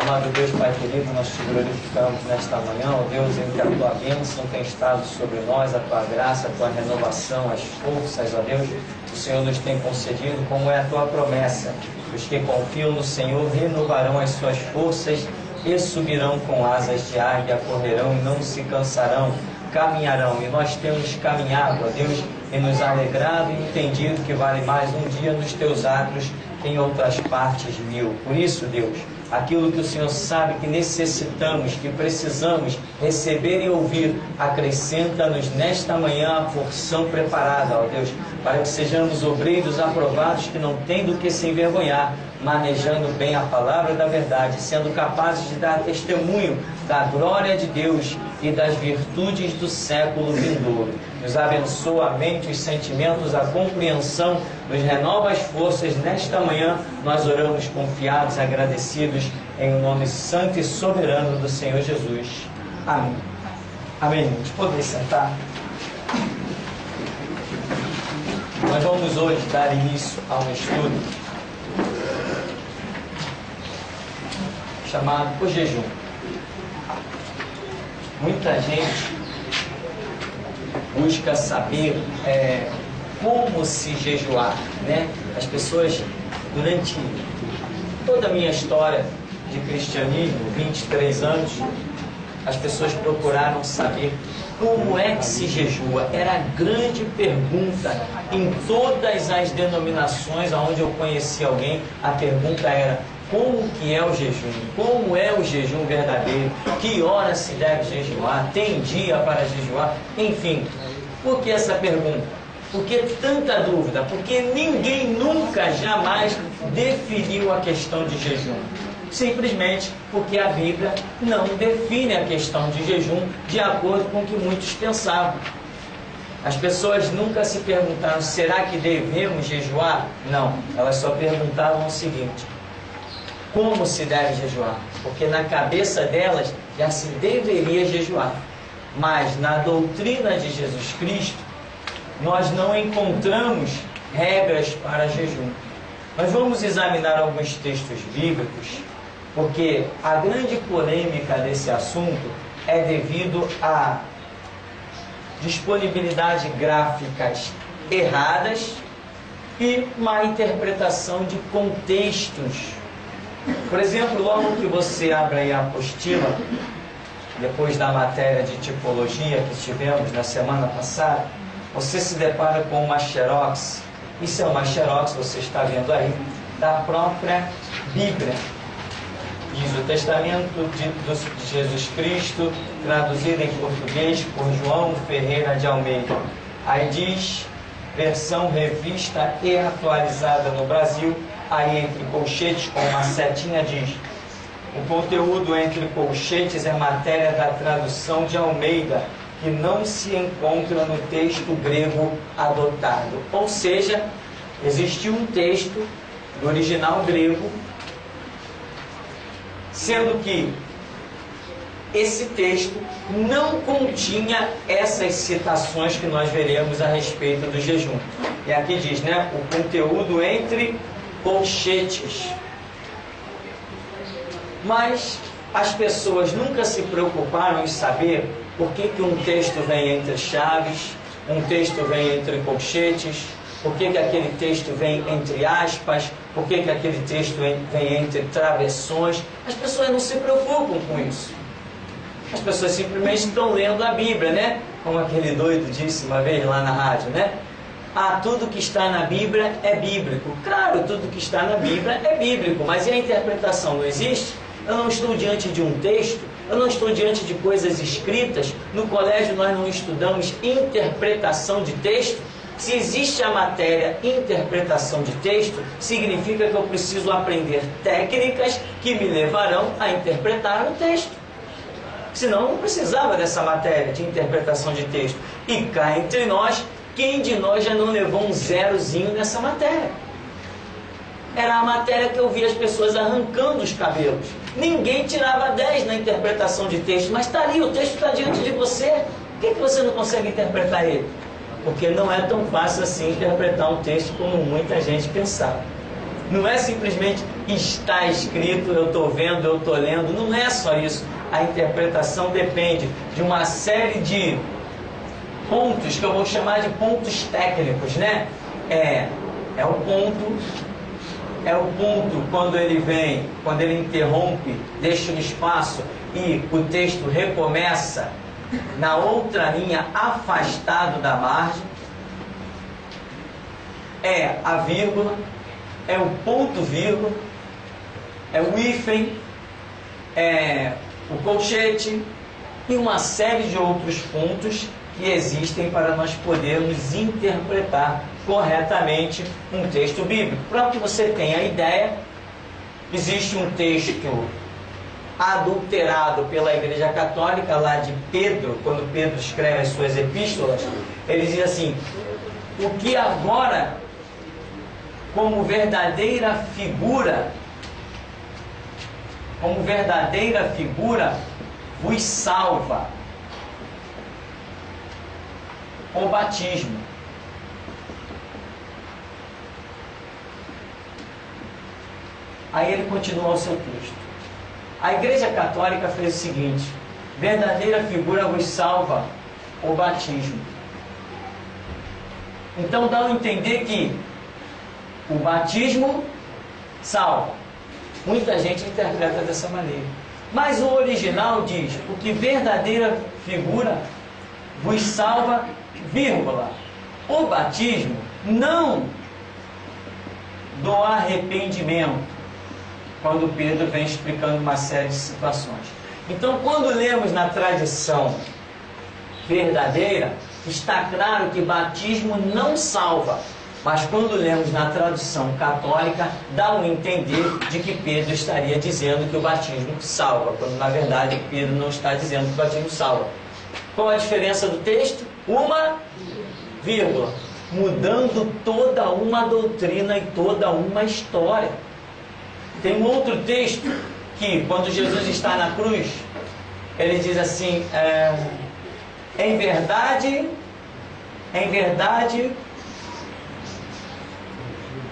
Amado Deus, Pai querido, nós te glorificamos nesta manhã, ó Deus, em que a tua bênção tem estado sobre nós, a tua graça, a tua renovação, as forças, ó Deus, o Senhor nos tem concedido, como é a tua promessa. Os que confiam no Senhor renovarão as suas forças e subirão com asas de águia, correrão e não se cansarão, caminharão. E nós temos caminhado, ó Deus, e nos alegrado e entendido que vale mais um dia nos teus atos que em outras partes 1000. Por isso, Deus, aquilo que o Senhor sabe que necessitamos, que precisamos receber e ouvir, acrescenta-nos nesta manhã a porção preparada, ó Deus, para que sejamos obreiros aprovados que não têm do que se envergonhar, manejando bem a palavra da verdade, sendo capazes de dar testemunho da glória de Deus e das virtudes do século vindouro. Nos abençoa a mente, os sentimentos, a compreensão, nos renova as forças. Nesta manhã nós oramos confiados, agradecidos, em o nome santo e soberano do Senhor Jesus. Amém. Amém, irmãos. Podem sentar. Nós vamos hoje dar início a um estudo chamado o jejum. Muita gente busca saber como se jejuar, né? As pessoas, durante toda a minha história de cristianismo, 23 anos, as pessoas procuraram saber como é que se jejua. Era a grande pergunta em todas as denominações onde eu conheci alguém. A pergunta era: como que é o jejum? Como é o jejum verdadeiro? Que hora se deve jejuar? Tem dia para jejuar? Enfim, por que essa pergunta? Por que tanta dúvida? Porque ninguém nunca, jamais definiu a questão de jejum. Simplesmente porque a Bíblia não define a questão de jejum de acordo com o que muitos pensavam. As pessoas nunca se perguntaram: será que devemos jejuar? Não, elas só perguntavam o seguinte: como se deve jejuar? Porque na cabeça delas já se deveria jejuar. Mas na doutrina de Jesus Cristo, nós não encontramos regras para jejum. Nós vamos examinar alguns textos bíblicos, porque a grande polêmica desse assunto é devido à disponibilidade de gráficas erradas e má interpretação de contextos. Por exemplo, logo que você abre aí a apostila, depois da matéria de tipologia que tivemos na semana passada, você se depara com uma xerox. Isso é uma xerox, você está vendo aí, da própria Bíblia. Diz o Testamento de Jesus Cristo, traduzido em português por João Ferreira de Almeida. Aí diz, versão revista e atualizada no Brasil. Aí entre colchetes com uma setinha diz: o conteúdo entre colchetes é matéria da tradução de Almeida, que não se encontra no texto grego adotado. Ou seja, existe um texto do original grego, sendo que esse texto não continha essas citações que nós veremos a respeito do jejum. E aqui diz, né, o conteúdo entre colchetes. Mas as pessoas nunca se preocuparam em saber por que um texto vem entre chaves, um texto vem entre colchetes, por que aquele texto vem entre aspas, por que aquele texto vem entre travessões. As pessoas não se preocupam com isso. As pessoas simplesmente estão lendo a Bíblia, né? Como aquele doido disse uma vez lá na rádio, né? Ah, tudo que está na Bíblia é bíblico. Claro, tudo que está na Bíblia é bíblico, mas e a interpretação não existe? Eu não estou diante de um texto, eu não estou diante de coisas escritas. No colégio nós não estudamos interpretação de texto. Se existe a matéria interpretação de texto, significa que eu preciso aprender técnicas que me levarão a interpretar o texto. Senão eu não precisava dessa matéria de interpretação de texto. E cá entre nós, quem de nós já não levou um zerozinho nessa matéria? Era a matéria que eu via as pessoas arrancando os cabelos. Ninguém tirava 10 na interpretação de texto, mas está ali, o texto está diante de você. Por que você não consegue interpretar ele? Porque não é tão fácil assim interpretar um texto como muita gente pensava. Não é simplesmente está escrito, eu estou vendo, eu estou lendo. Não é só isso. A interpretação depende de uma série de pontos que eu vou chamar de pontos técnicos, né? É o ponto quando ele vem, quando ele interrompe, deixa um espaço e o texto recomeça na outra linha, afastado da margem. É a vírgula, é o ponto vírgula, é o hífen, é o colchete e uma série de outros pontos que existem para nós podermos interpretar corretamente um texto bíblico. Para que você tenha a ideia, existe um texto adulterado pela Igreja Católica, lá de Pedro, quando Pedro escreve as suas epístolas, ele diz assim: o que agora, como verdadeira figura, vos salva, o batismo. Aí ele continua o seu texto. A Igreja Católica fez o seguinte: verdadeira figura vos salva, o batismo. Então dá a entender que o batismo salva. Muita gente interpreta dessa maneira. Mas o original diz: o que verdadeira figura vos salva, vírgula, o batismo não do arrependimento. Quando Pedro vem explicando uma série de situações. Então, quando lemos na tradição verdadeira, está claro que batismo não salva. Mas quando lemos na tradução católica, dá um entender de que Pedro estaria dizendo que o batismo salva, quando na verdade Pedro não está dizendo que o batismo salva. Qual a diferença do texto? Uma vírgula, mudando toda uma doutrina e toda uma história. Tem um outro texto que, quando Jesus está na cruz, ele diz assim: em verdade,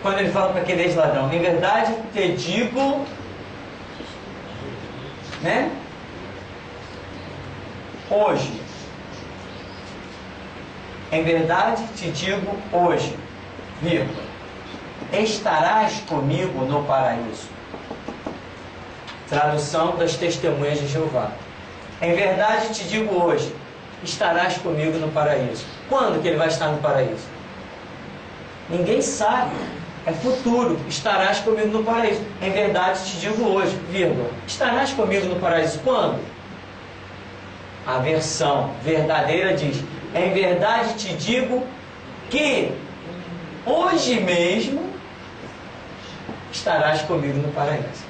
quando ele fala para aquele ex-ladrão, em verdade te digo, né? Hoje, em verdade te digo hoje, vírgula, estarás comigo no paraíso. Tradução das Testemunhas de Jeová. Em verdade te digo hoje, estarás comigo no paraíso. Quando que ele vai estar no paraíso? Ninguém sabe. É futuro. Estarás comigo no paraíso. Em verdade te digo hoje, vírgula, estarás comigo no paraíso. Quando? A versão verdadeira diz: em verdade te digo que hoje mesmo estarás comigo no paraíso.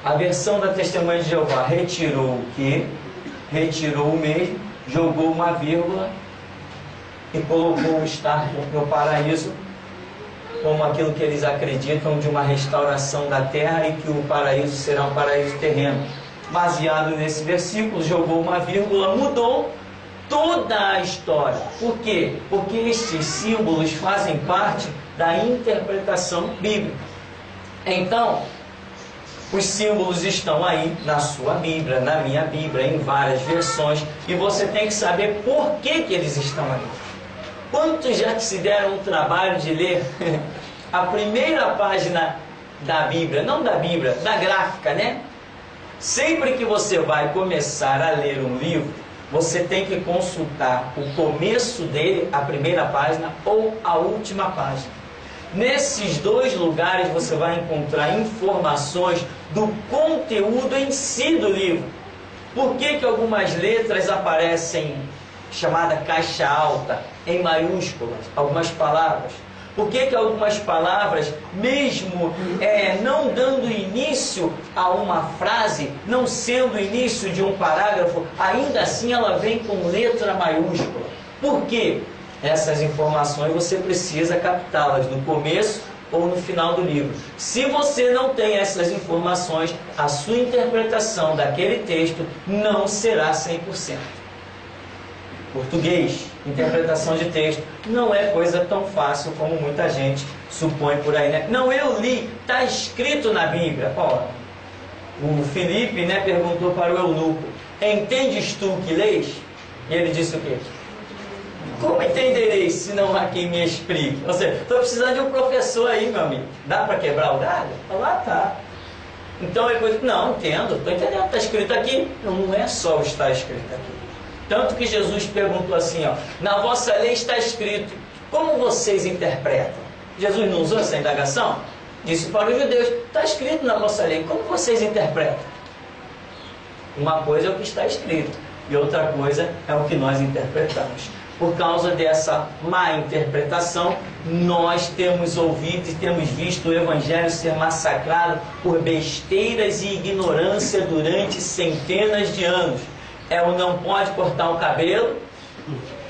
A versão da Testemunha de Jeová retirou o que? Retirou o mesmo, jogou uma vírgula e colocou o estar no paraíso como aquilo que eles acreditam de uma restauração da terra e que o paraíso será um paraíso terreno. Baseado nesse versículo, jogou uma vírgula, mudou toda a história. Por quê? Porque estes símbolos fazem parte da interpretação bíblica. Então, os símbolos estão aí na sua Bíblia, na minha Bíblia, em várias versões, e você tem que saber por que eles estão aí. Quantos já se deram o trabalho de ler a primeira página da Bíblia, não da Bíblia, da gráfica, né? Sempre que você vai começar a ler um livro, você tem que consultar o começo dele, a primeira página, ou a última página. Nesses dois lugares você vai encontrar informações do conteúdo em si do livro. Por que que algumas letras aparecem chamada caixa alta, em maiúsculas, algumas palavras? Por que que algumas palavras, mesmo não dando início a uma frase, não sendo o início de um parágrafo, ainda assim ela vem com letra maiúscula? Por quê? Essas informações você precisa captá-las no começo ou no final do livro. Se você não tem essas informações, a sua interpretação daquele texto não será 100%. Português, interpretação de texto, não é coisa tão fácil como muita gente supõe por aí, né? Não, eu li, está escrito na Bíblia. Ó, o Filipe, né, perguntou para o eunuco: entendes tu o que lês? E ele disse o quê? Como entendereis se não há quem me explique? Ou seja, estou precisando de um professor aí, meu amigo. Dá para quebrar o galho? Ah, tá. Então ele disse: não, entendo, estou entendendo, está escrito aqui. Não é só o está escrito aqui. Tanto que Jesus perguntou assim, ó: na vossa lei está escrito, como vocês interpretam? Jesus não usou essa indagação? Disse para os judeus: está escrito na vossa lei, como vocês interpretam? Uma coisa é o que está escrito, e outra coisa é o que nós interpretamos. Por causa dessa má interpretação, nós temos ouvido e temos visto o Evangelho ser massacrado por besteiras e ignorância durante centenas de anos. É o não pode cortar o cabelo,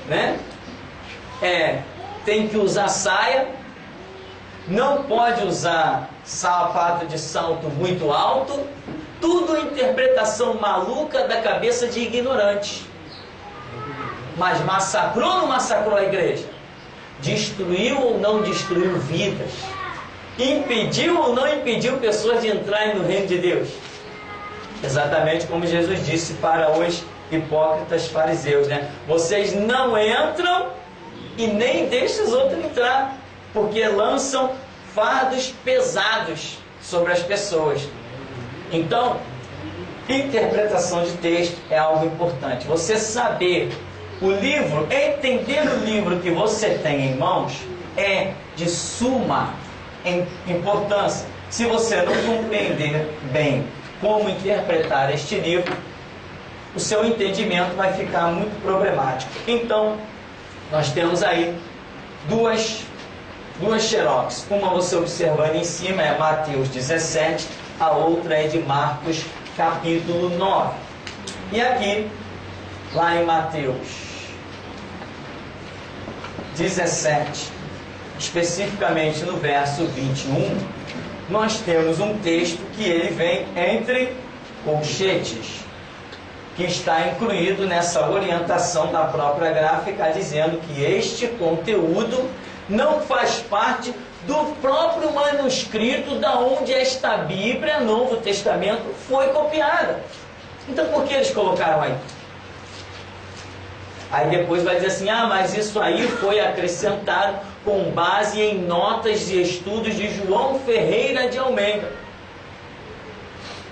né? Tem que usar saia, não pode usar sapato de salto muito alto. Tudo interpretação maluca da cabeça de ignorante. Mas massacrou ou não massacrou a igreja? Destruiu ou não destruiu vidas? Impediu ou não impediu pessoas de entrarem no reino de Deus? Exatamente como Jesus disse para os hipócritas fariseus, né? Vocês não entram e nem deixam os outros entrar, porque lançam fardos pesados sobre as pessoas. Então, interpretação de texto é algo importante. Você saber o livro, entender o livro que você tem em mãos, é de suma importância. Se você não compreender bem como interpretar este livro, o seu entendimento vai ficar muito problemático. Então, nós temos aí duas xerox. Uma você observando em cima é Mateus 17, a outra é de Marcos capítulo 9. E aqui, lá em Mateus 17, especificamente no verso 21, nós temos um texto que ele vem entre colchetes, que está incluído nessa orientação da própria gráfica, dizendo que este conteúdo não faz parte do próprio manuscrito da onde esta Bíblia, Novo Testamento, foi copiada. Então por que eles colocaram aí? Aí depois vai dizer assim: ah, mas isso aí foi acrescentado com base em notas de estudos de João Ferreira de Almeida.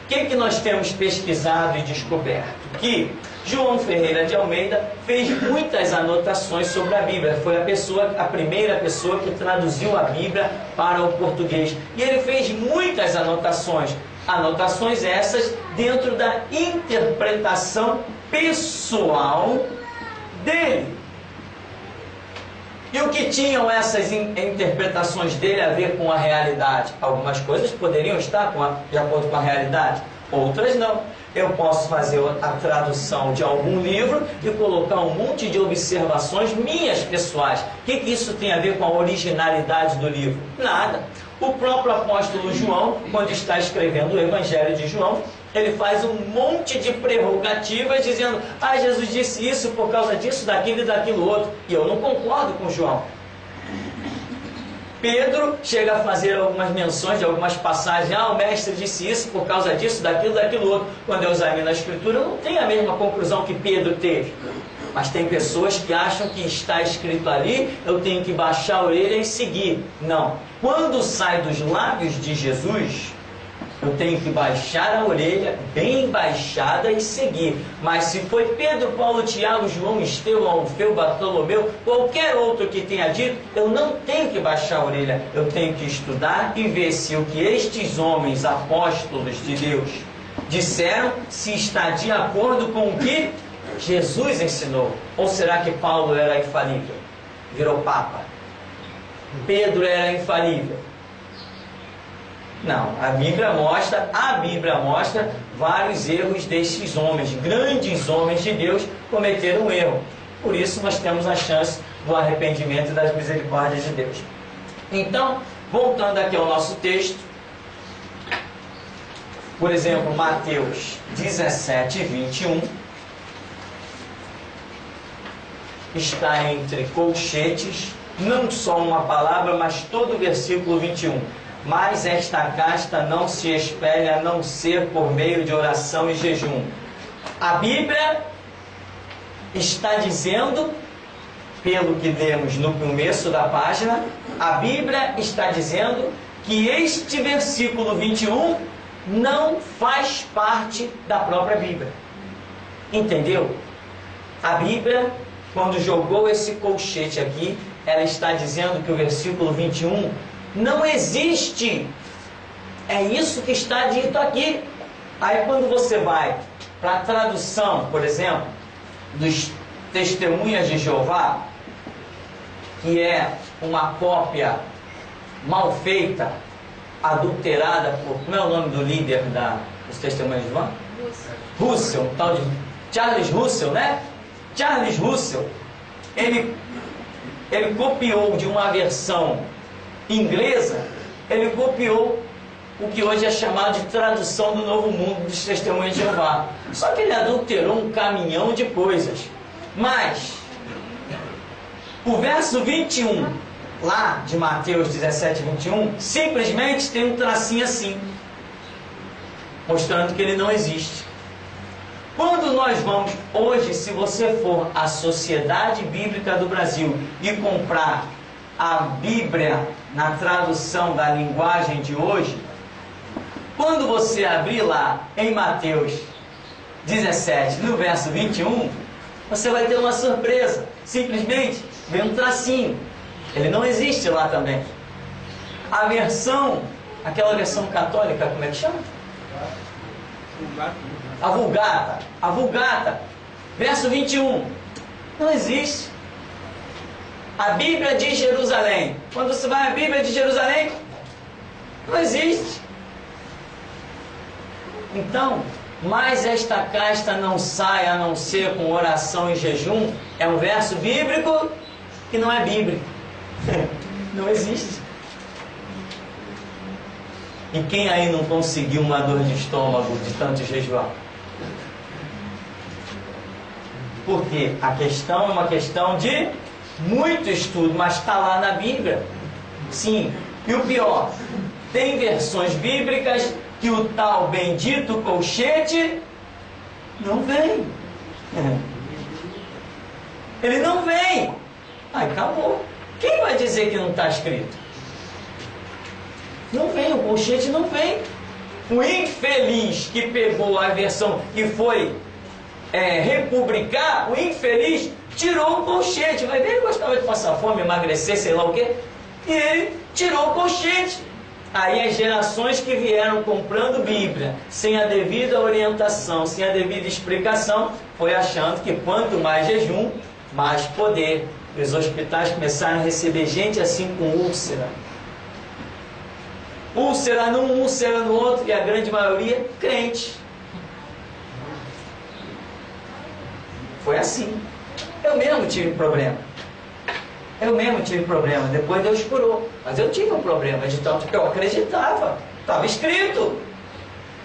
O que nós temos pesquisado e descoberto? Que João Ferreira de Almeida fez muitas anotações sobre a Bíblia. Foi a primeira pessoa que traduziu a Bíblia para o português. E ele fez muitas anotações. Anotações essas dentro da interpretação pessoal dele. E o que tinham essas interpretações dele a ver com a realidade? Algumas coisas poderiam estar de acordo com a realidade, outras não. Eu posso fazer a tradução de algum livro e colocar um monte de observações minhas pessoais. O que isso tem a ver com a originalidade do livro? Nada. O próprio apóstolo João, quando está escrevendo o Evangelho de João, ele faz um monte de prerrogativas dizendo: ah, Jesus disse isso por causa disso, daquilo e daquilo outro. E eu não concordo com João. Pedro chega a fazer algumas menções de algumas passagens: ah, o mestre disse isso por causa disso, daquilo, daquilo outro. Quando eu examino a Escritura, eu não tenho a mesma conclusão que Pedro teve. Mas tem pessoas que acham que está escrito ali, eu tenho que baixar a orelha e seguir. Não. Quando sai dos lábios de Jesus, eu tenho que baixar a orelha, bem baixada, e seguir. Mas se foi Pedro, Paulo, Tiago, João, Estevão, Alfeu, Bartolomeu, qualquer outro que tenha dito, eu não tenho que baixar a orelha. Eu tenho que estudar e ver se o que estes homens, apóstolos de Deus, disseram, se está de acordo com o que Jesus ensinou. Ou será que Paulo era infalível? Virou papa. Pedro era infalível? Não, a Bíblia mostra vários erros destes homens, grandes homens de Deus, cometeram um erro. Por isso nós temos a chance do arrependimento e das misericórdias de Deus. Então, voltando aqui ao nosso texto, por exemplo, Mateus 17, 21, está entre colchetes, não só uma palavra, mas todo o versículo 21. Mas esta casta não se espelha a não ser por meio de oração e jejum. A Bíblia está dizendo, pelo que lemos no começo da página, a Bíblia está dizendo que este versículo 21 não faz parte da própria Bíblia. Entendeu? A Bíblia, quando jogou esse colchete aqui, ela está dizendo que o versículo 21 não existe. É isso que está dito aqui. Aí quando você vai para a tradução, por exemplo, dos Testemunhas de Jeová, que é uma cópia mal feita, adulterada por... Como é o nome do líder dos Testemunhas de Jeová? Russell, tal de Charles Russell, né? Charles Russell, ele copiou de uma versão inglesa, ele copiou o que hoje é chamado de tradução do Novo Mundo dos Testemunhas de Jeová. Só que ele adulterou um caminhão de coisas. Mas o verso 21, lá de Mateus 17, 21, simplesmente tem um tracinho assim, mostrando que ele não existe. Quando nós vamos, hoje, se você for à Sociedade Bíblica do Brasil e comprar a Bíblia na tradução da linguagem de hoje, quando você abrir lá em Mateus 17, no verso 21, você vai ter uma surpresa. Simplesmente vem um tracinho. Ele não existe lá também. A versão, aquela versão católica, como é que chama? A Vulgata, verso 21, não existe. A Bíblia de Jerusalém, quando você vai à Bíblia de Jerusalém, não existe. Então, mas esta casta não sai a não ser com oração e jejum, é um verso bíblico que não é bíblico. Não existe. E quem aí não conseguiu uma dor de estômago de tanto jejuar? Porque a questão é uma questão de muito estudo, mas está lá na Bíblia. Sim. E o pior, tem versões bíblicas que o tal bendito colchete não vem. Ele não vem. Aí acabou. Quem vai dizer que não está escrito? Não vem, o colchete não vem. O infeliz que pegou a versão que foi republicar, o infeliz tirou o colchete. Vai ver, ele gostava de passar fome, emagrecer, sei lá o quê. E ele tirou o colchete. Aí as gerações que vieram comprando Bíblia, sem a devida orientação, sem a devida explicação, foi achando que quanto mais jejum, mais poder. Os hospitais começaram a receber gente assim com úlcera. Úlcera num, úlcera no outro, e a grande maioria crente. Foi assim. Eu mesmo tive problema. Depois Deus curou. Mas eu tive um problema de tanto que eu acreditava. Estava escrito.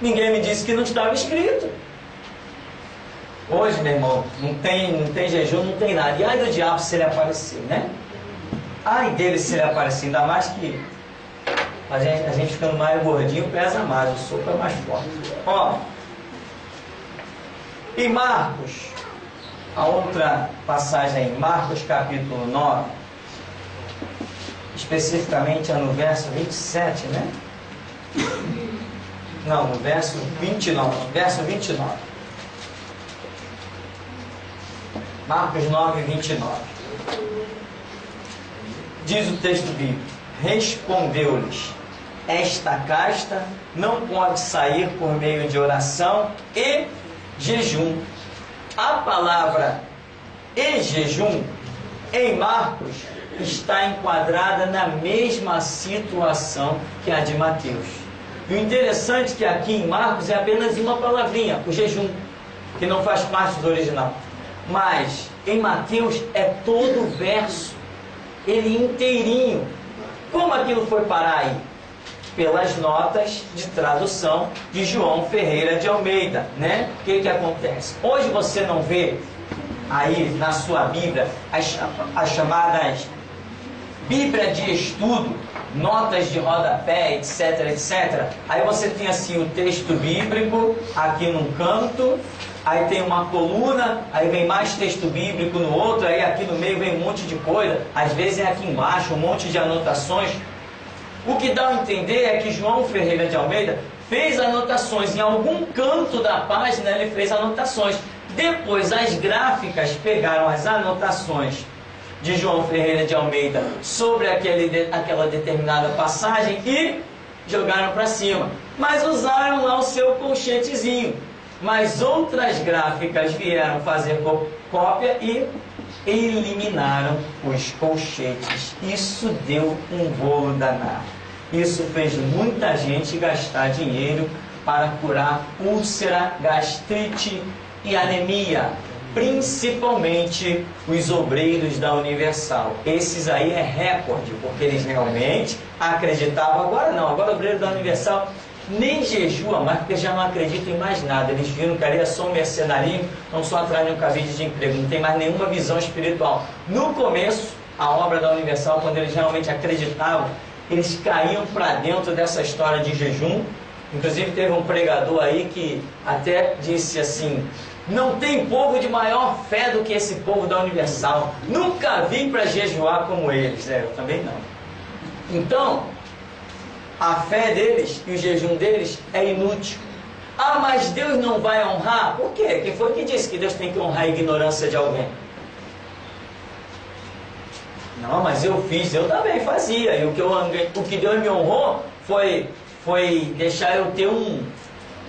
Ninguém me disse que não estava escrito. Hoje, meu irmão, não tem jejum, não tem nada. E ai do diabo se ele aparecer, né? Ai dele se ele aparecer, ainda mais que a gente ficando mais gordinho pesa mais, o soco é mais forte. Ó, em Marcos, a outra passagem aí, Marcos capítulo 9, especificamente é no verso 27, né? Não, no verso 29. Marcos 9, 29. Diz o texto bíblico: respondeu-lhes: esta casta não pode sair por meio de oração e jejum. A palavra e jejum em Marcos está enquadrada na mesma situação que a de Mateus. E o interessante é que aqui em Marcos é apenas uma palavrinha, o jejum, que não faz parte do original. Mas em Mateus é todo o verso, ele inteirinho. Como aquilo foi parar aí? Pelas notas de tradução de João Ferreira de Almeida, né? O que acontece? Hoje você não vê aí na sua Bíblia as chamadas Bíblia de estudo, notas de rodapé, etc, etc. Aí você tem assim o texto bíblico aqui num canto, aí tem uma coluna, aí vem mais texto bíblico no outro, aí aqui no meio vem um monte de coisa, às vezes é aqui embaixo um monte de anotações. O que dá a entender é que João Ferreira de Almeida fez anotações, em algum canto da página ele fez anotações. Depois as gráficas pegaram as anotações de João Ferreira de Almeida sobre aquela determinada passagem e jogaram para cima. Mas usaram lá o seu colchetezinho. Mas outras gráficas vieram fazer cópia e eliminaram os colchetes. Isso deu um rolo danado. Isso fez muita gente gastar dinheiro para curar úlcera, gastrite e anemia, principalmente os obreiros da Universal. Esses aí é recorde, porque eles realmente acreditavam. Agora não, agora o obreiro da Universal nem jejua mais, porque já não acreditam em mais nada. Eles viram que ali é só um mercenarismo, estão só atrás de um cabide de emprego, não tem mais nenhuma visão espiritual. No começo, a obra da Universal, quando eles realmente acreditavam, eles caíam para dentro dessa história de jejum. Inclusive teve um pregador aí que até disse assim: não tem povo de maior fé do que esse povo da Universal. Nunca vim para jejuar como eles. Eu também não. Então, a fé deles e o jejum deles é inútil. Ah, mas Deus não vai honrar? Por quê? Quem foi que disse que Deus tem que honrar a ignorância de alguém? Não, mas eu fiz, eu também fazia. E o que Deus me honrou foi deixar eu ter um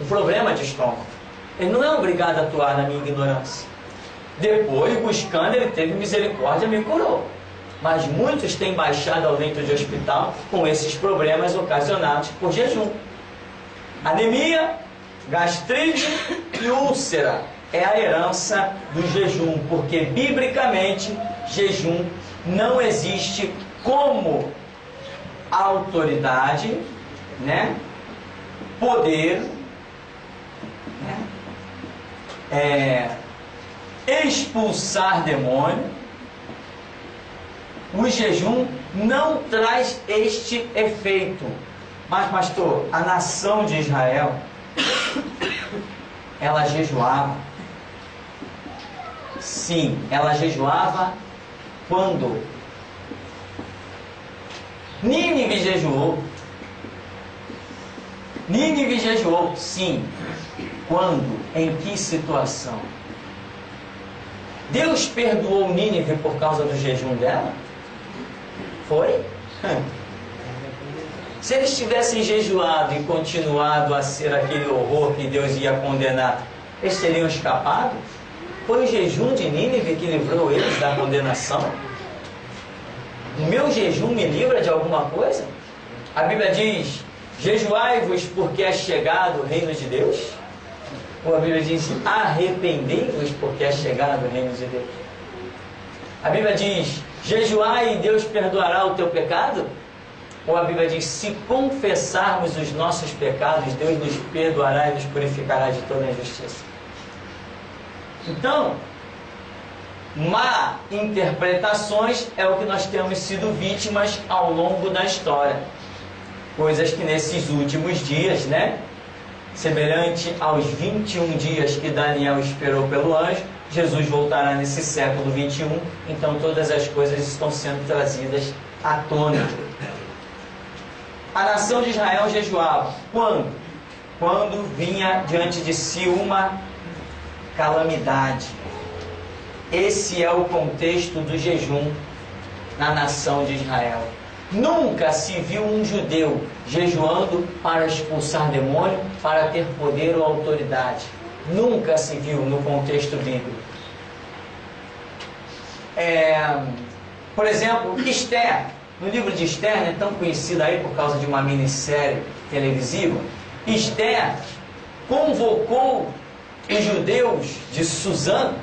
problema de estômago. Ele não é obrigado a atuar na minha ignorância. Depois, buscando, ele teve misericórdia e me curou. Mas muitos têm baixado ao leito de hospital com esses problemas ocasionados por jejum. Anemia, gastrite e úlcera é a herança do jejum, porque biblicamente jejum não existe como autoridade, né? Poder, né? Expulsar demônio. O jejum não traz este efeito. Mas, pastor, a nação de Israel, ela jejuava. Sim, ela jejuava quando? Nínive jejuou. Nínive jejuou, sim. Quando? Em que situação? Deus perdoou Nínive por causa do jejum dela? Foi? Se eles tivessem jejuado e continuado a ser aquele horror que Deus ia condenar, eles teriam escapado? Foi o jejum de Nínive que livrou eles da condenação? O meu jejum me livra de alguma coisa? A Bíblia diz: jejuai-vos porque é chegado o reino de Deus? Ou a Bíblia diz: arrependei-vos porque é chegado o reino de Deus? A Bíblia diz: jejuai e Deus perdoará o teu pecado? Ou a Bíblia diz: se confessarmos os nossos pecados, Deus nos perdoará e nos purificará de toda injustiça? Então, má interpretações é o que nós temos sido vítimas ao longo da história. Coisas que nesses últimos dias, né? Semelhante aos 21 dias que Daniel esperou pelo anjo, Jesus voltará nesse século 21, então todas as coisas estão sendo trazidas à tona. A nação de Israel jejuava. Quando? Quando vinha diante de si uma calamidade. Esse é o contexto do jejum na nação de Israel. Nunca se viu um judeu jejuando para expulsar demônio, para ter poder ou autoridade. Nunca se viu no contexto bíblico. Por exemplo, Esther. No livro de Esther, é tão conhecida aí por causa de uma minissérie televisiva. Esther convocou os judeus de Suzã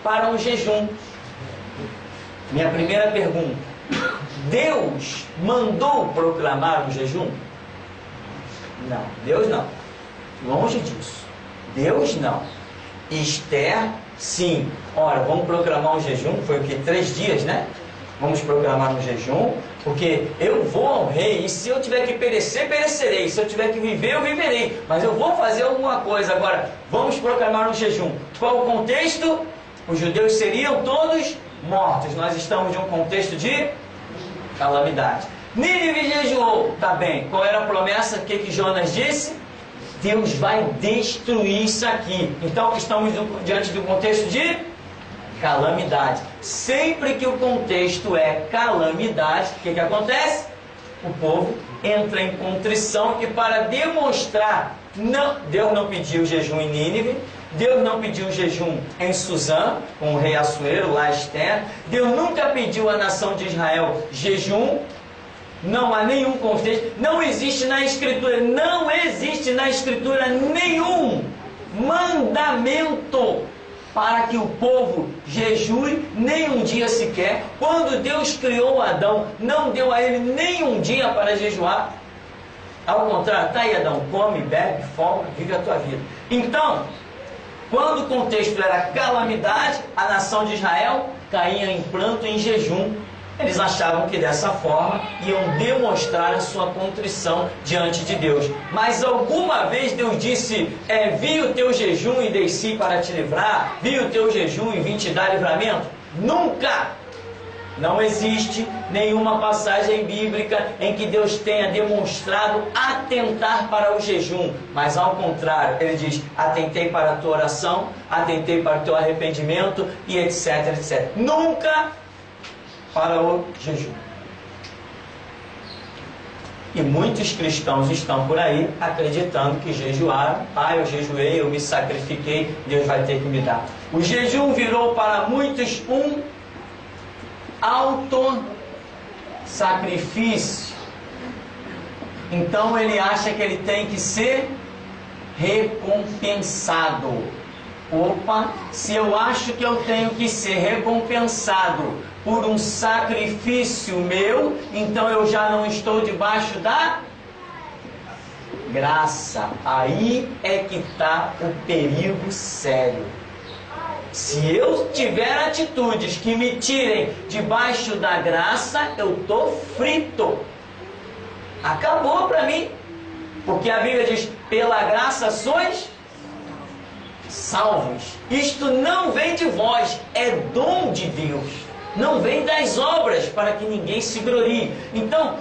para um jejum. Minha primeira pergunta: Deus mandou proclamar um jejum? Não, Deus não. Longe disso. Deus não. Esther, sim. Ora, vamos proclamar um jejum? Foi o que? 3 dias, né? Vamos proclamar um jejum, porque eu vou ao rei, e se eu tiver que perecer, perecerei. Se eu tiver que viver, eu viverei. Mas eu vou fazer alguma coisa. Agora, vamos proclamar um jejum. Qual o contexto? Os judeus seriam todos mortos. Nós estamos em um contexto de calamidade. Nínive jejuou. Tá bem. Qual era a promessa? O que Jonas disse? Deus vai destruir isso aqui. Então, estamos diante do contexto de calamidade. Sempre que o contexto é calamidade, o que acontece? O povo entra em contrição e para demonstrar, Deus não pediu jejum em Nínive, Deus não pediu jejum em Suzã, com o rei Assuero, lá Esther, Deus nunca pediu à nação de Israel jejum, não há nenhum contexto, não existe na Escritura nenhum mandamento para que o povo jejue nem um dia sequer. Quando Deus criou Adão, não deu a ele nem um dia para jejuar. Ao contrário, tá aí Adão, come, bebe, folga, vive a tua vida. Então, quando o contexto era calamidade, a nação de Israel caía em pranto, em jejum. Eles achavam que dessa forma iam demonstrar a sua contrição diante de Deus. Mas alguma vez Deus disse, vi o teu jejum e desci para te livrar? Vi o teu jejum e vim te dar livramento? Nunca! Não existe nenhuma passagem bíblica em que Deus tenha demonstrado atentar para o jejum. Mas ao contrário, Ele diz, atentei para a tua oração, atentei para o teu arrependimento e etc, etc. Nunca para o jejum. E muitos cristãos estão por aí acreditando que jejuaram. Eu jejuei, eu me sacrifiquei, Deus vai ter que me dar. O jejum virou para muitos um auto-sacrifício. Então ele acha que ele tem que ser recompensado. Opa, se eu acho que eu tenho que ser recompensado por um sacrifício meu, então eu já não estou debaixo da graça. Aí é que está o perigo sério. Se eu tiver atitudes que me tirem debaixo da graça, eu estou frito. Acabou para mim. Porque a Bíblia diz, pela graça sois salvos. Isto não vem de vós, é dom de Deus. Não vem das obras, para que ninguém se glorie. Então,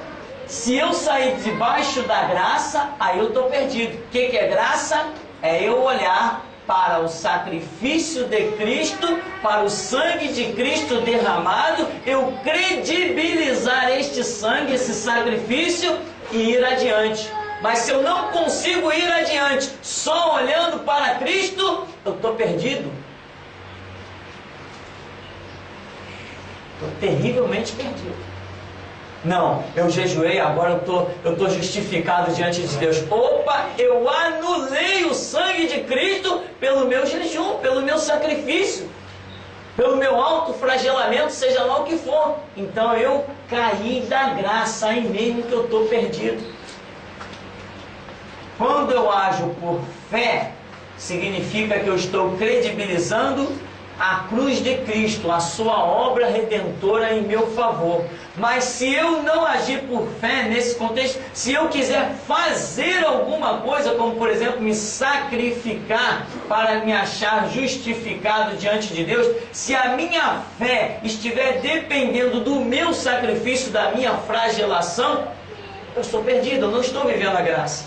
se eu sair debaixo da graça, aí eu estou perdido. O que é graça? É eu olhar para o sacrifício de Cristo, para o sangue de Cristo derramado, eu credibilizar este sangue, esse sacrifício e ir adiante. Mas se eu não consigo ir adiante só olhando para Cristo, eu estou perdido. Estou terrivelmente perdido. Não, eu jejuei, agora eu estou justificado diante de Deus. Opa, eu anulei o sangue de Cristo pelo meu jejum, pelo meu sacrifício, pelo meu autoflagelamento, seja lá o que for. Então eu caí da graça, aí mesmo que eu estou perdido. Quando eu ajo por fé, significa que eu estou credibilizando a cruz de Cristo, a sua obra redentora em meu favor. Mas se eu não agir por fé nesse contexto, se eu quiser fazer alguma coisa, como por exemplo me sacrificar para me achar justificado diante de Deus, se a minha fé estiver dependendo do meu sacrifício, da minha flagelação, eu estou perdido, eu não estou vivendo a graça.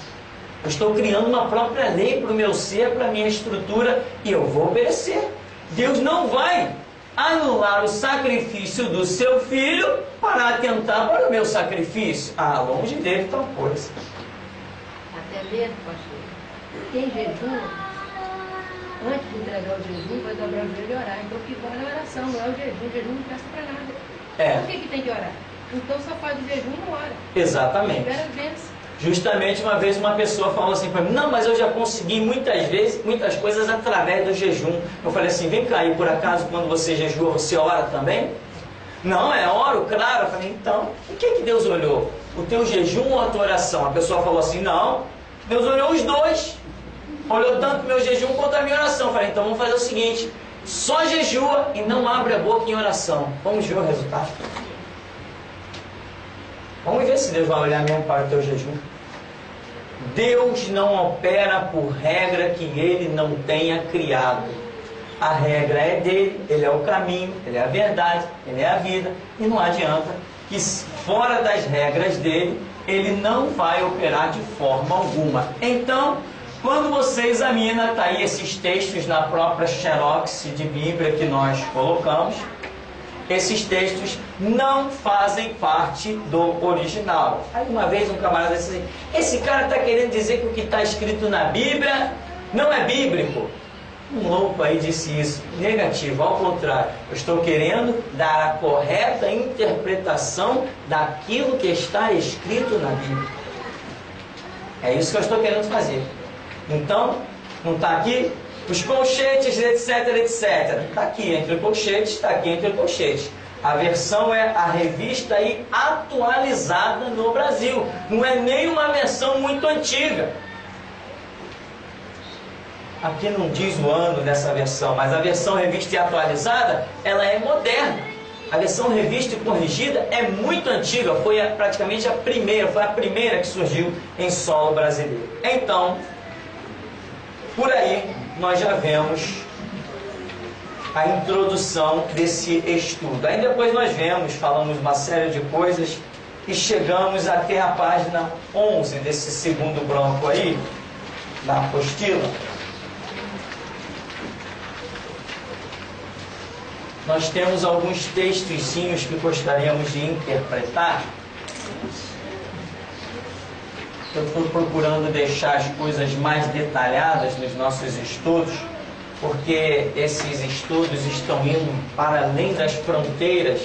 Eu estou criando uma própria lei para o meu ser, para a minha estrutura, e eu vou obedecer. Deus não vai anular o sacrifício do seu filho para atentar para o meu sacrifício. Longe dele tal coisa. Até mesmo, pastor, quem jejum, antes de entregar o jejum, vai dobrar o joelho e orar. Então o que vale é a oração, não é o jejum. O jejum não presta para nada. Por que tem que orar? Então só faz o jejum e não ora. Exatamente. Espera a bênção. Justamente uma vez uma pessoa falou assim para mim, não, mas eu já consegui muitas coisas através do jejum. Eu falei assim, vem cá, e por acaso quando você jejua, você ora também? Não, oro, claro. Eu falei, então, o que Deus olhou? O teu jejum ou a tua oração? A pessoa falou assim, não, Deus olhou os dois. Olhou tanto o meu jejum quanto a minha oração. Eu falei, então vamos fazer o seguinte, só jejua e não abre a boca em oração. Vamos ver o resultado. Vamos ver se Deus vai olhar mesmo para o teu jejum. Deus não opera por regra que Ele não tenha criado. A regra é dele, Ele é o caminho, Ele é a verdade, Ele é a vida. E não adianta que fora das regras dele, Ele não vai operar de forma alguma. Então, quando você examina, está aí esses textos na própria xerox de Bíblia que nós colocamos, esses textos não fazem parte do original. Aí uma vez um camarada disse assim, esse cara está querendo dizer que o que está escrito na Bíblia não é bíblico. Um louco aí disse isso. Negativo, ao contrário. Eu estou querendo dar a correta interpretação daquilo que está escrito na Bíblia. É isso que eu estou querendo fazer. Então, não está aqui? Os colchetes, etc, etc. Está aqui entre colchetes, está aqui entre colchetes. A versão é a revista aí atualizada no Brasil. Não é nem uma versão muito antiga. Aqui não diz o ano dessa versão, mas a versão revista e atualizada, ela é moderna. A versão revista e corrigida é muito antiga, foi praticamente a primeira que surgiu em solo brasileiro. Então, por aí, nós já vemos a introdução desse estudo. Aí depois nós falamos uma série de coisas e chegamos até a página 11 desse segundo bloco aí, da apostila. Nós temos alguns textozinhos que gostaríamos de interpretar. Eu estou procurando deixar as coisas mais detalhadas nos nossos estudos, porque esses estudos estão indo para além das fronteiras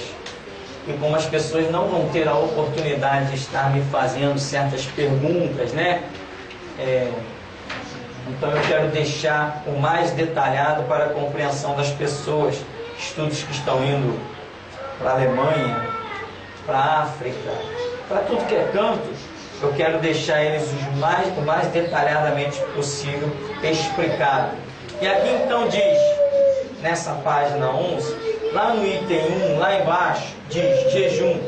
e como as pessoas não vão ter a oportunidade de estar me fazendo certas perguntas, né? Então eu quero deixar o mais detalhado para a compreensão das pessoas. Estudos que estão indo para a Alemanha, para a África, para tudo que é canto, eu quero deixar eles o mais detalhadamente possível explicado. E aqui então diz, nessa página 11, lá no item 1, lá embaixo, diz: jejum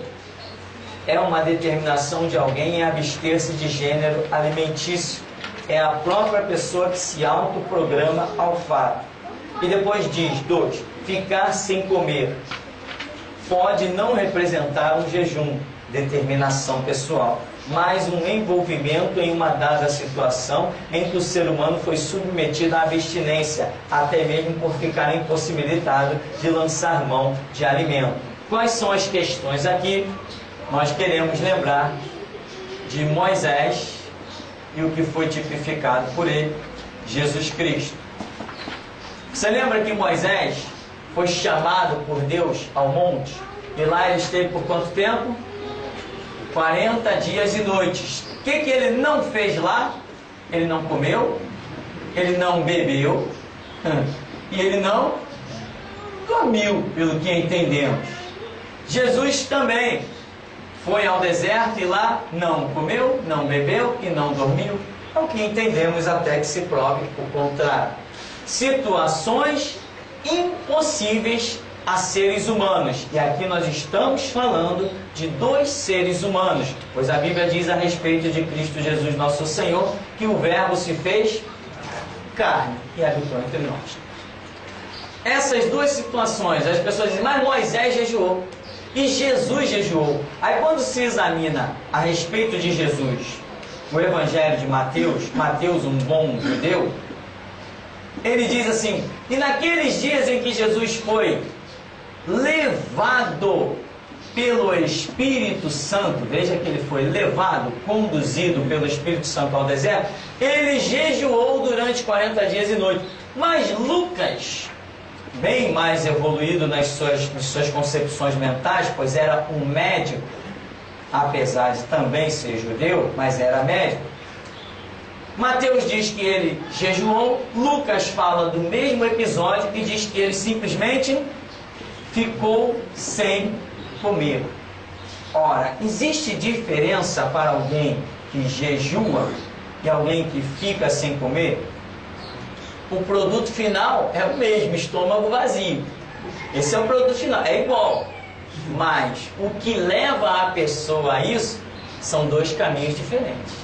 é uma determinação de alguém em abster-se de gênero alimentício. É a própria pessoa que se autoprograma ao fato. E depois diz, 2, ficar sem comer pode não representar um jejum, determinação pessoal, mas um envolvimento em uma dada situação em que o ser humano foi submetido à abstinência, até mesmo por ficar impossibilitado de lançar mão de alimento. Quais são as questões aqui? Nós queremos lembrar de Moisés e o que foi tipificado por ele, Jesus Cristo. Você lembra que Moisés foi chamado por Deus ao monte? E lá ele esteve por quanto tempo? 40 dias e noites. O que ele não fez lá? Ele não comeu, ele não bebeu e ele não dormiu, pelo que entendemos. Jesus também foi ao deserto e lá não comeu, não bebeu e não dormiu. É o que entendemos até que se prove o contrário. Situações impossíveis a seres humanos. E aqui nós estamos falando de 2 seres humanos, pois a Bíblia diz a respeito de Cristo Jesus nosso Senhor que o Verbo se fez carne e habitou entre nós. Essas 2 situações, as pessoas dizem, mas Moisés jejuou e Jesus jejuou. Aí quando se examina a respeito de Jesus, o Evangelho de Mateus, um bom judeu, ele diz assim: e naqueles dias em que Jesus foi levado pelo Espírito Santo, veja que ele foi levado, conduzido pelo Espírito Santo ao deserto, ele jejuou durante 40 dias e noites. Mas Lucas, bem mais evoluído nas suas concepções mentais, pois era um médico, apesar de também ser judeu, mas era médico. Mateus diz que ele jejuou, Lucas fala do mesmo episódio e diz que ele simplesmente ficou sem comer. Ora, existe diferença para alguém que jejua e alguém que fica sem comer? O produto final é o mesmo, estômago vazio. Esse é o produto final, é igual. Mas o que leva a pessoa a isso são dois caminhos diferentes.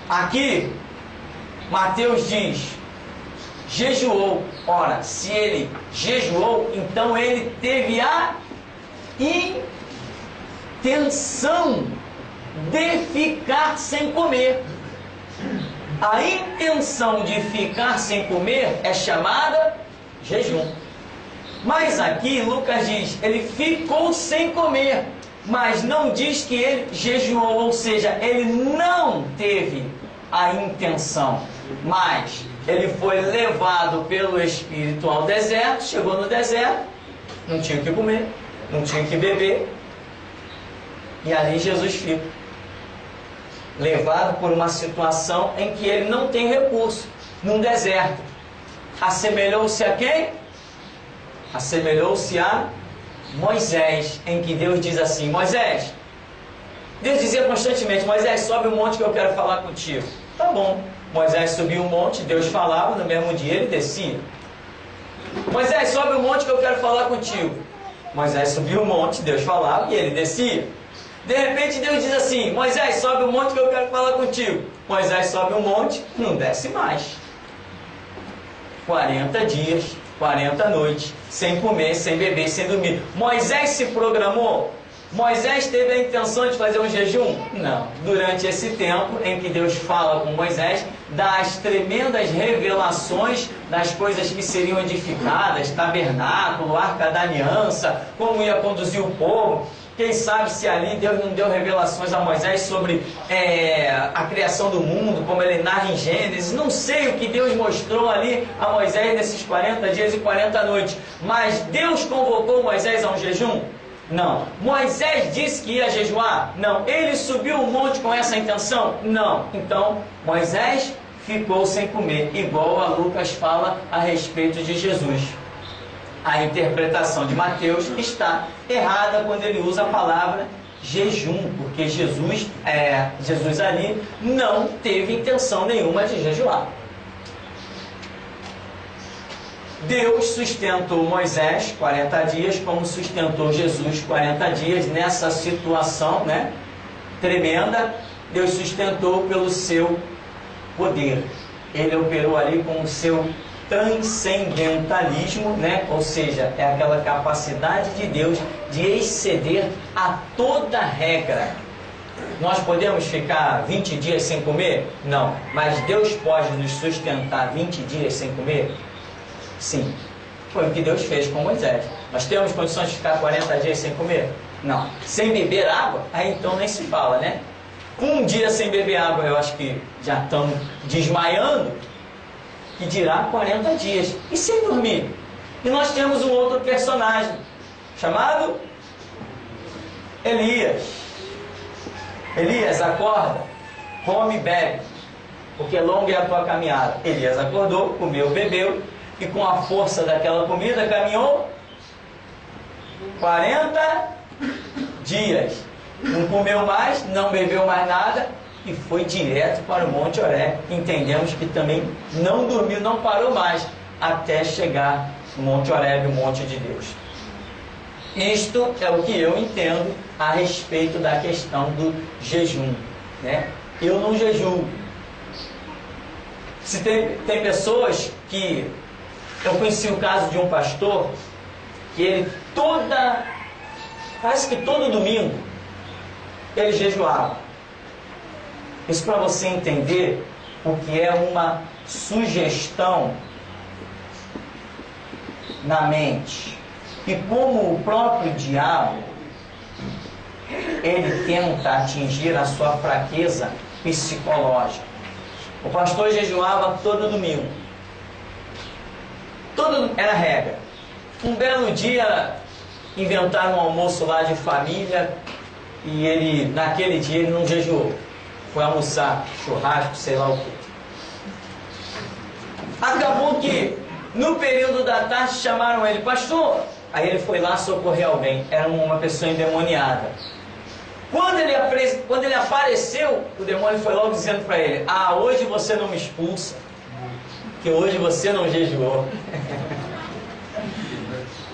Aqui, Mateus diz, jejuou. Ora, se ele jejuou, então ele teve a intenção de ficar sem comer. A intenção de ficar sem comer é chamada jejum. Mas aqui Lucas diz, ele ficou sem comer, mas não diz que ele jejuou, ou seja, ele não teve a intenção, mas ele foi levado pelo Espírito ao deserto, chegou no deserto, não tinha o que comer, não tinha o que beber, e ali Jesus fica, levado por uma situação em que ele não tem recurso, num deserto. Assemelhou-se a quem? Assemelhou-se a Moisés, em que Deus diz assim, Moisés, Deus dizia constantemente, Moisés, sobe o monte que eu quero falar contigo. Tá bom. Moisés subiu o monte, Deus falava, no mesmo dia ele descia. Moisés, sobe o monte que eu quero falar contigo. Moisés subiu o monte, Deus falava e ele descia. De repente Deus diz assim, Moisés, sobe o monte que eu quero falar contigo. Moisés sobe o monte, não desce mais. 40 dias, 40 noites, sem comer, sem beber, sem dormir. Moisés se programou? Moisés teve a intenção de fazer um jejum? Não. Durante esse tempo em que Deus fala com Moisés, das tremendas revelações das coisas que seriam edificadas, tabernáculo, arca da aliança, como ia conduzir o povo. Quem sabe se ali Deus não deu revelações a Moisés sobre a criação do mundo, como ele narra em Gênesis. Não sei o que Deus mostrou ali a Moisés nesses 40 dias e 40 noites. Mas Deus convocou Moisés a um jejum? Não. Moisés disse que ia jejuar? Não. Ele subiu o monte com essa intenção? Não. Então, Moisés ficou sem comer, igual a Lucas fala a respeito de Jesus. A interpretação de Mateus está errada quando ele usa a palavra jejum, porque Jesus ali não teve intenção nenhuma de jejuar. Deus sustentou Moisés 40 dias, como sustentou Jesus 40 dias nessa situação, né, tremenda. Deus sustentou pelo seu poder. Ele operou ali com o seu transcendentalismo, né? Ou seja, é aquela capacidade de Deus de exceder a toda regra. Nós podemos ficar 20 dias sem comer? Não. Mas Deus pode nos sustentar 20 dias sem comer? Sim. Foi o que Deus fez com Moisés. Nós temos condições de ficar 40 dias sem comer? Não. Sem beber água? Aí então nem se fala, né? Um dia sem beber água, eu acho que já estamos desmaiando. Que dirá 40 dias. E sem dormir? E nós temos um outro personagem, chamado Elias. Elias, acorda, come e bebe, porque longa é a tua caminhada. Elias acordou, comeu, bebeu, e com a força daquela comida caminhou 40 dias. Não comeu mais, não bebeu mais nada, e foi direto para o Monte Horebe. Entendemos que também não dormiu, não parou mais, até chegar no Monte Horebe, o Monte de Deus. Isto é o que eu entendo a respeito da questão do jejum, né? Eu não jejuo. Se tem pessoas que... Eu conheci o caso de um pastor que ele parece que todo domingo ele jejuava. Isso para você entender o que é uma sugestão na mente. E como o próprio diabo, ele tenta atingir a sua fraqueza psicológica. O pastor jejuava todo domingo. Era regra. Um belo dia, inventaram um almoço lá de família e ele, naquele dia, ele não jejuou. Foi almoçar, churrasco, sei lá o quê. Acabou que, no período da tarde, chamaram ele, pastor. Aí ele foi lá socorrer alguém. Era uma pessoa endemoniada. Quando ele apareceu, o demônio foi logo dizendo para ele, hoje você não me expulsa, que hoje você não jejuou.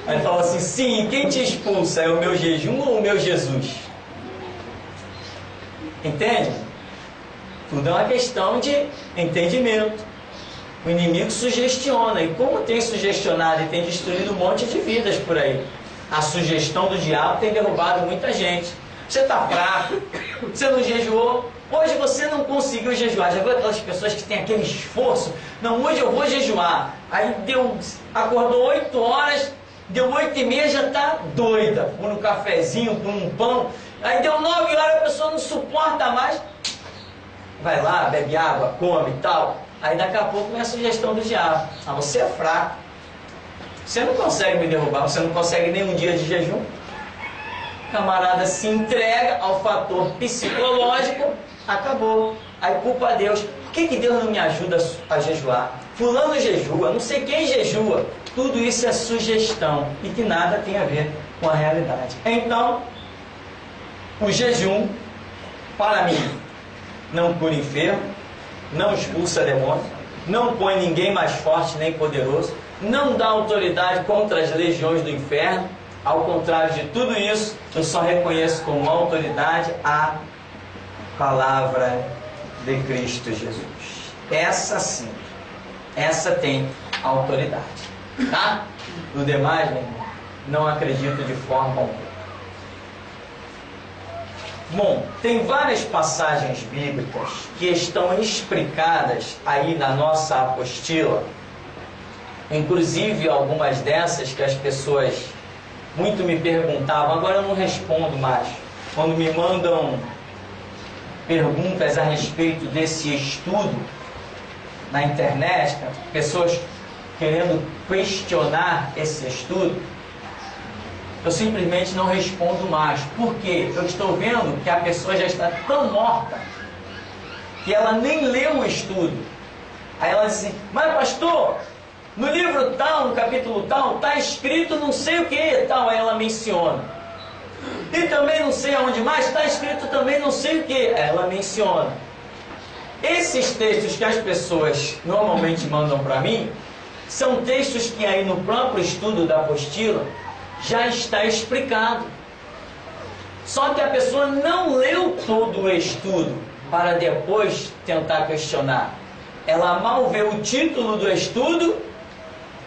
Aí fala assim, sim, quem te expulsa? É o meu jejum ou o meu Jesus? Entende? Tudo é uma questão de entendimento. O inimigo sugestiona, e como tem sugestionado e tem destruído um monte de vidas por aí. A sugestão do diabo tem derrubado muita gente. Você está fraco, você não jejuou, hoje você não conseguiu jejuar. Já viu aquelas pessoas que têm aquele esforço? Não, hoje eu vou jejuar. Aí acordou 8 horas, deu 8h30, já está doida. Por um cafezinho, por um pão. Aí deu 9 horas, a pessoa não suporta mais. Vai lá, bebe água, come e tal. Aí daqui a pouco vem a sugestão do diabo. Ah, você é fraco. Você não consegue me derrubar, você não consegue nem um dia de jejum. O camarada se entrega ao fator psicológico, acabou. Aí culpa a Deus. Por que Deus não me ajuda a jejuar? Fulano jejua, não sei quem jejua. Tudo isso é sugestão e que nada tem a ver com a realidade. Então, o jejum, para mim, não cura enfermo, não expulsa demônio, não põe ninguém mais forte nem poderoso, não dá autoridade contra as legiões do inferno. Ao contrário de tudo isso, eu só reconheço como autoridade a palavra de Cristo Jesus. Essa sim, essa tem autoridade. Tá? No demais, meu irmão, não acredito de forma alguma. Bom, tem várias passagens bíblicas que estão explicadas aí na nossa apostila. Inclusive algumas dessas que as pessoas muito me perguntavam, agora eu não respondo mais. Quando me mandam perguntas a respeito desse estudo na internet, pessoas querendo questionar esse estudo, eu simplesmente não respondo mais. Por quê? Eu estou vendo que a pessoa já está tão morta que ela nem leu o estudo. Aí ela diz assim, mas pastor, no livro tal, no capítulo tal, está escrito não sei o que tal. Aí ela menciona. E também não sei aonde mais, está escrito também não sei o que. Aí ela menciona. Esses textos que as pessoas normalmente mandam para mim, são textos que aí no próprio estudo da apostila, já está explicado. Só que a pessoa não leu todo o estudo para depois tentar questionar. Ela mal vê o título do estudo,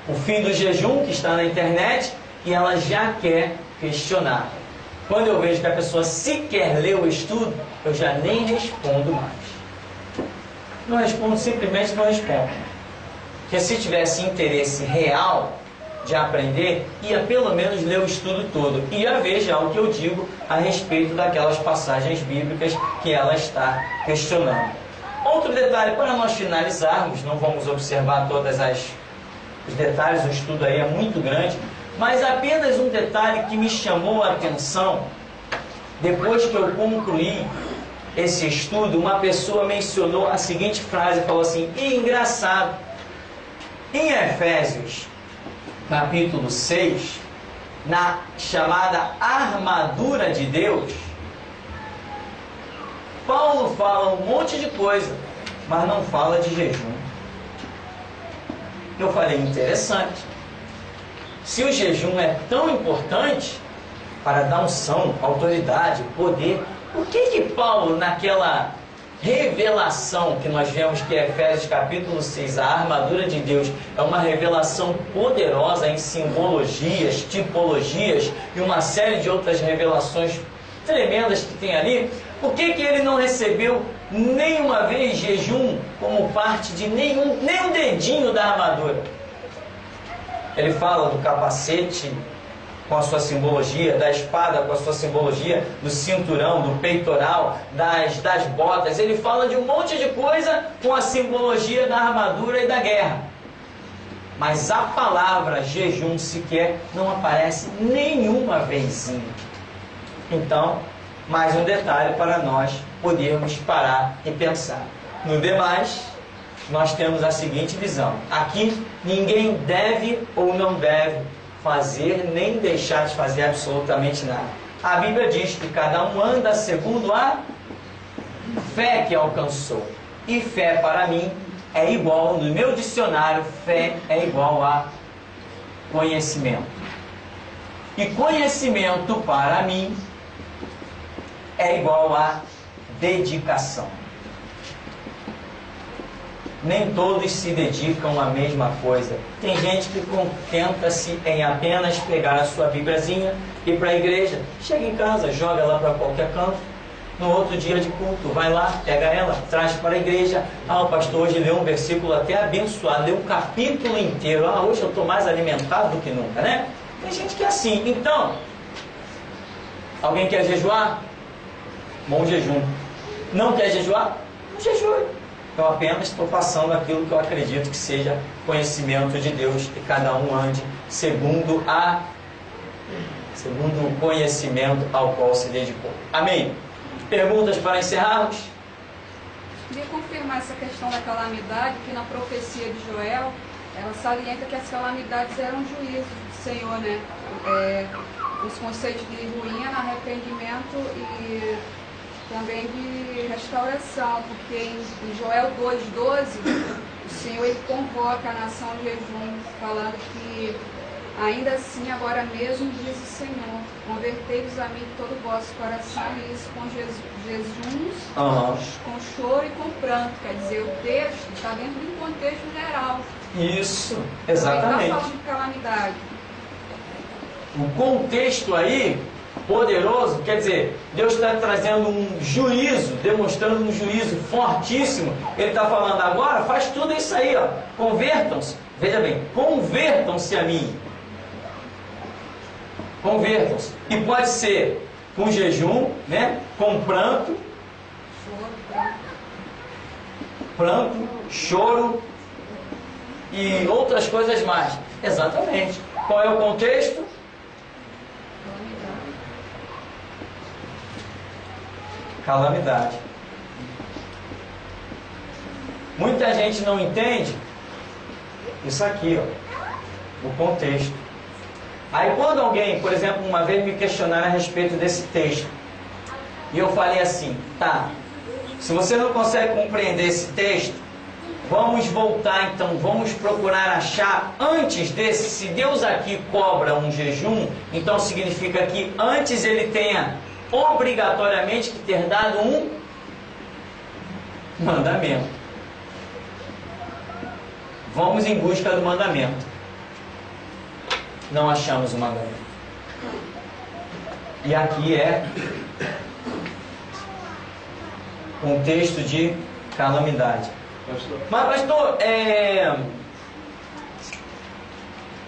o fim do jejum, que está na internet, e ela já quer questionar. Quando eu vejo que a pessoa sequer leu o estudo, eu já nem respondo mais. Não respondo, simplesmente não respondo. Porque se tivesse interesse real de aprender, ia pelo menos ler o estudo todo, ia ver já o que eu digo a respeito daquelas passagens bíblicas que ela está questionando. Outro detalhe, para nós finalizarmos, não vamos observar todos os detalhes, o estudo aí é muito grande, mas apenas um detalhe que me chamou a atenção, depois que eu concluí esse estudo, uma pessoa mencionou a seguinte frase, falou assim, e engraçado, em Efésios, capítulo 6, na chamada armadura de Deus, Paulo fala um monte de coisa, mas não fala de jejum. Eu falei, interessante. Se o jejum é tão importante para dar unção, autoridade, poder, por que Paulo, naquela revelação que nós vemos que é Efésios capítulo 6, a armadura de Deus, é uma revelação poderosa em simbologias, tipologias e uma série de outras revelações tremendas que tem ali, por que ele não recebeu nenhuma vez jejum como parte de nem um dedinho da armadura? Ele fala do capacete com a sua simbologia, da espada com a sua simbologia, do cinturão, do peitoral, das botas. Ele fala de um monte de coisa com a simbologia da armadura e da guerra. Mas a palavra jejum sequer não aparece nenhuma vezinha. Então, mais um detalhe para nós podermos parar e pensar. No demais, nós temos a seguinte visão. Aqui, ninguém deve ou não deve fazer, nem deixar de fazer absolutamente nada. A Bíblia diz que cada um anda segundo a fé que alcançou. E fé, para mim, é igual, no meu dicionário, fé é igual a conhecimento. E conhecimento para mim é igual a dedicação. Nem todos se dedicam à mesma coisa. Tem gente que contenta-se em apenas pegar a sua Bíbliazinha, ir para a igreja, chega em casa, joga ela para qualquer canto. No outro dia de culto, vai lá, pega ela, traz para a igreja. Ah, o pastor hoje leu um versículo até abençoado, leu um capítulo inteiro. Ah, hoje eu estou mais alimentado do que nunca, né? Tem gente que é assim. Então, alguém quer jejuar? Bom jejum. Não quer jejuar? Não jejue. Eu apenas estou passando aquilo que eu acredito que seja conhecimento de Deus, e cada um ande segundo o conhecimento ao qual se dedicou. Amém? Perguntas para encerrarmos? Queria confirmar essa questão da calamidade, que na profecia de Joel, ela salienta que as calamidades eram juízos do Senhor, né? Os conceitos de ruína, arrependimento e também de restauração, porque em Joel 2,12, o Senhor ele convoca a nação ao jejum, falando que ainda assim, agora mesmo, diz o Senhor, convertei-vos a mim de todo o vosso coração, e isso com jejuns, com choro e com pranto. Quer dizer, o texto está dentro de um contexto geral. Isso, exatamente. Não falando de calamidade. O contexto aí, poderoso, quer dizer, Deus está trazendo um juízo, demonstrando um juízo fortíssimo. Ele está falando agora, faz tudo isso aí, ó. Convertam-se, veja bem, convertam-se a mim. Convertam-se. E pode ser com jejum, né? Com pranto, choro e outras coisas mais. Exatamente. Qual é o contexto? Calamidade. Muita gente não entende isso aqui, ó, o contexto. Aí quando alguém, por exemplo, uma vez me questionaram a respeito desse texto, e eu falei assim, tá, se você não consegue compreender esse texto, vamos voltar então, vamos procurar achar antes desse. Se Deus aqui cobra um jejum, então significa que antes ele tenha obrigatoriamente que ter dado um mandamento. Vamos em busca do mandamento. Não achamos o mandamento. E aqui é contexto de calamidade. Mas pastor,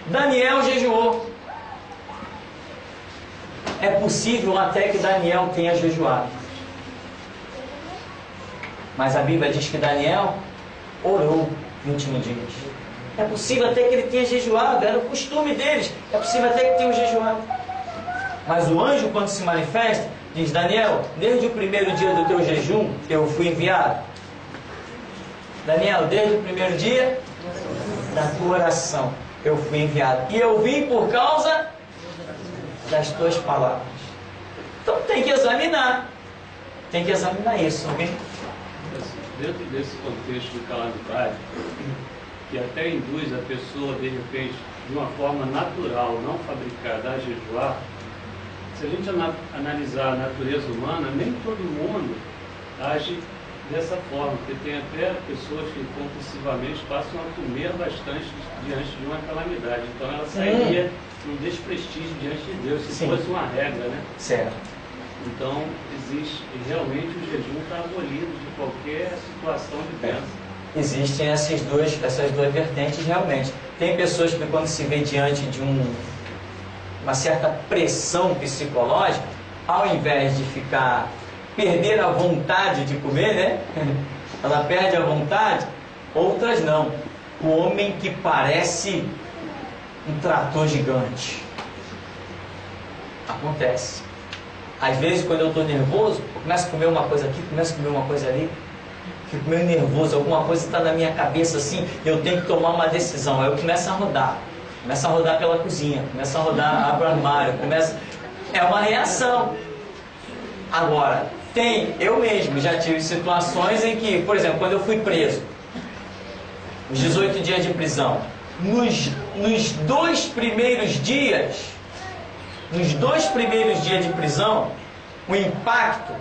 Daniel jejuou. É possível até que Daniel tenha jejuado. Mas a Bíblia diz que Daniel orou 21 dias. É possível até que ele tenha jejuado, era o costume deles. É possível até que tenha jejuado. Mas o anjo, quando se manifesta, diz: Daniel, desde o primeiro dia do teu jejum, eu fui enviado. Daniel, desde o primeiro dia da tua oração, eu fui enviado. E eu vim por causa das tuas palavras. Então tem que examinar. Tem que examinar isso, ok? Dentro desse contexto de calamidade, que até induz a pessoa, de repente, de uma forma natural, não fabricada, a jejuar, se a gente analisar a natureza humana, nem todo mundo age dessa forma, porque tem até pessoas que compulsivamente passam a comer bastante diante de uma calamidade. Então ela sairia um desprestígio diante de Deus, se fosse uma regra, né? Certo. Então, existe, realmente o jejum está abolido de qualquer situação de bênção. Existem essas duas vertentes realmente. Tem pessoas que quando se vê diante de uma certa pressão psicológica, ao invés de perder a vontade de comer, né? Ela perde a vontade, outras não. O homem que parece um trator gigante. Acontece. Às vezes, quando eu estou nervoso, eu começo a comer uma coisa aqui, começo a comer uma coisa ali, fico meio nervoso, alguma coisa está na minha cabeça assim, eu tenho que tomar uma decisão. Aí eu começo a rodar pela cozinha, começo a rodar, abro o armário, é uma reação. Agora, eu mesmo já tive situações em que, por exemplo, quando eu fui preso, os 18 dias de prisão, nos 2 primeiros dias, Nos 2 primeiros dias de prisão, o impacto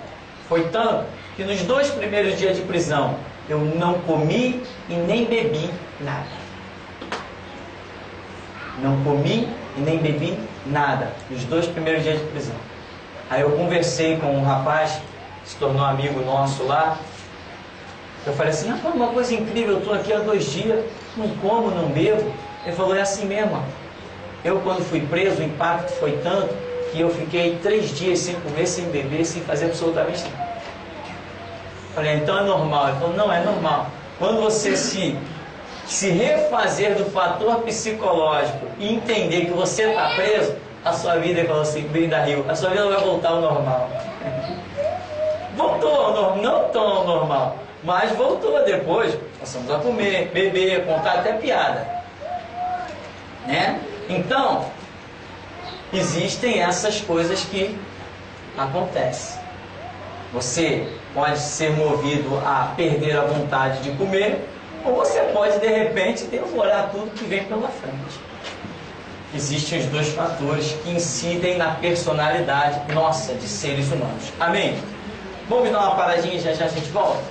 foi tanto que nos 2 primeiros dias de prisão eu não comi e nem bebi nada. Não comi e nem bebi nada nos 2 primeiros dias de prisão. Aí eu conversei com um rapaz, se tornou amigo nosso lá. Eu falei assim, rapaz, uma coisa incrível, eu estou aqui há 2 dias, não como, não bebo. Ele falou, é assim mesmo. Eu, quando fui preso, o impacto foi tanto que eu fiquei 3 dias sem comer, sem beber, sem fazer absolutamente nada. Falei, então é normal. Ele falou, não é normal. Quando você se refazer do fator psicológico e entender que você está preso, a sua vida, ele falou assim, Brida Rio, a sua vida vai voltar ao normal. Voltou ao normal, não tão ao normal, mas voltou depois. Passamos a comer, beber, contar até piada. Né? Então, existem essas coisas que acontecem. Você pode ser movido a perder a vontade de comer, ou você pode, de repente, devorar tudo que vem pela frente. Existem os 2 fatores que incidem na personalidade nossa de seres humanos. Amém? Vamos dar uma paradinha e já já a gente volta?